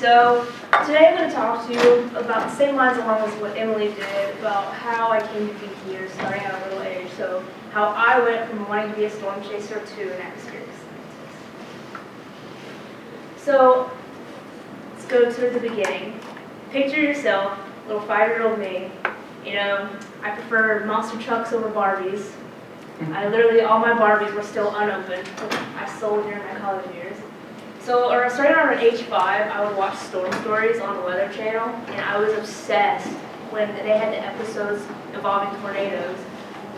So today I'm going to talk to you about the same lines along as what Emily did, about how I came to be here starting at a little age. So how I went from wanting to be a storm chaser to an atmospheric scientist. So let's go to the beginning. Picture yourself, little 5-year-old me. You know, I prefer monster trucks over Barbies. All my Barbies were still unopened. I sold during my college years. So, starting around age 5, I would watch storm stories on the Weather Channel, and I was obsessed when they had the episodes involving tornadoes.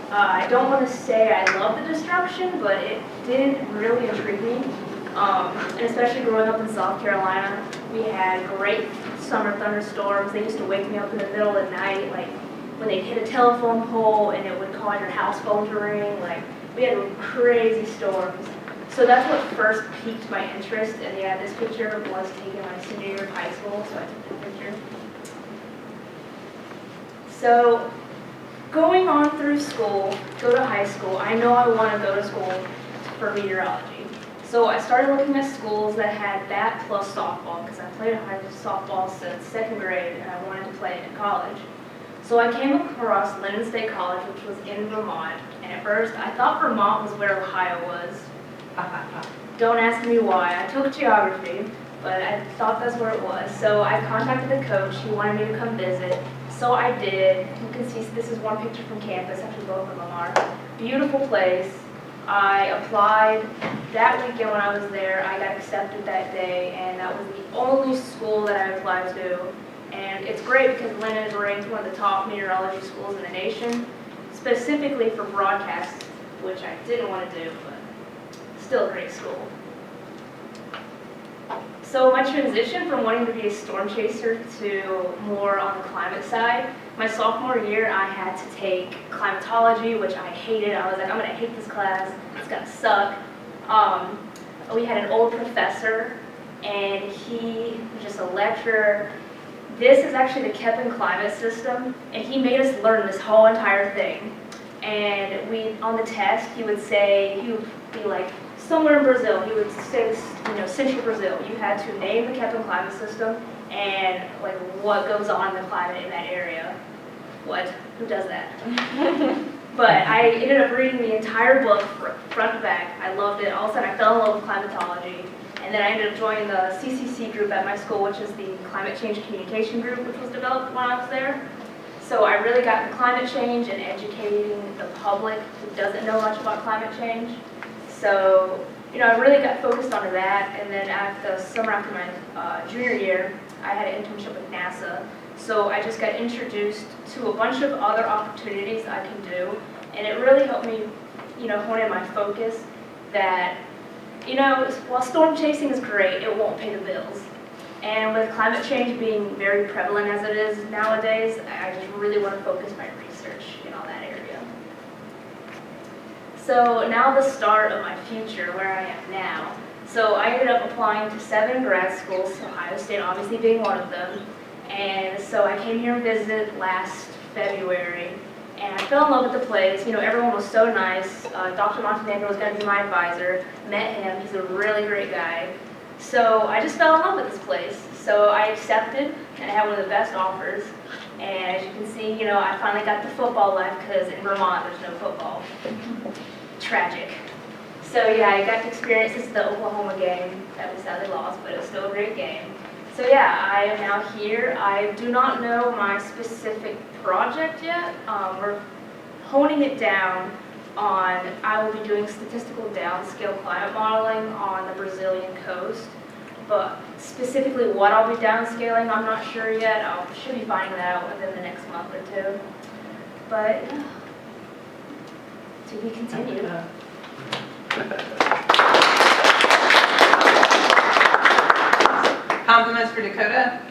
I don't want to say I love the destruction, but it did really intrigue me. And especially growing up in South Carolina, we had great summer thunderstorms. They used to wake me up in the middle of the night, like when they'd hit a telephone pole and it would cause your house phone to ring. Like, we had crazy storms. So that's what first piqued my interest, and yeah, this picture was taken my senior year of high school, so I took that picture. So, going on through school, go to high school, I know I want to go to school for meteorology. So I started looking at schools that had that plus softball, because I played high softball since 2nd grade, and I wanted to play it in college. So I came across Linden State College, which was in Vermont, and at first I thought Vermont was where Ohio was. Don't ask me why. I took geography, but I thought that's where it was. So I contacted the coach. He wanted me to come visit. So I did. You can see this is one picture from campus. Actually, both of them are. Beautiful place. I applied that weekend when I was there. I got accepted that day, and that was the only school that I applied to. And it's great because Linden is ranked one of the top meteorology schools in the nation, specifically for broadcast, which I didn't want to do, but still a great school. So my transition from wanting to be a storm chaser to more on the climate side, my sophomore year I had to take climatology, which I hated. I was like, I'm going to hate this class. It's going to suck. We had an old professor, and he was just a lecturer. This is actually the Kepin climate system, and he made us learn this whole entire thing. And on the test, he would be like, somewhere in Brazil, he would say, Central Brazil. You had to name the Kepin climate system and like what goes on in the climate in that area. What? Who does that? But I ended up reading the entire book front to back. I loved it. All of a sudden, I fell in love with climatology. And then I ended up joining the CCC group at my school, which is the Climate Change Communication Group, which was developed when I was there. So I really got into climate change and educating the public who doesn't know much about climate change. So, I really got focused on that, and then the summer after my junior year, I had an internship with NASA. So I just got introduced to a bunch of other opportunities I can do, and it really helped me, hone in my focus that, while storm chasing is great, it won't pay the bills. And with climate change being very prevalent as it is nowadays, I just really want to focus my research in all that area. So now the start of my future, where I am now. So I ended up applying to 7 grad schools, Ohio State obviously being one of them. And so I came here and visited last February, and I fell in love with the place. Everyone was so nice. Dr. Montenegro was going to be my advisor. Met him. He's a really great guy. So I just fell in love with this place. So I accepted, and I had one of the best offers. And as you can see, I finally got the football life because in Vermont there's no football. Tragic. So yeah, I got to experience the Oklahoma game that we sadly lost, but it was still a great game. So yeah, I am now here. I do not know my specific project yet. We're honing it down on, I will be doing statistical downscale climate modeling on the Brazilian coast. But specifically what I'll be downscaling, I'm not sure yet. I should be finding that out within the next month or 2. But yeah, to be continued. Compliments for Dakota.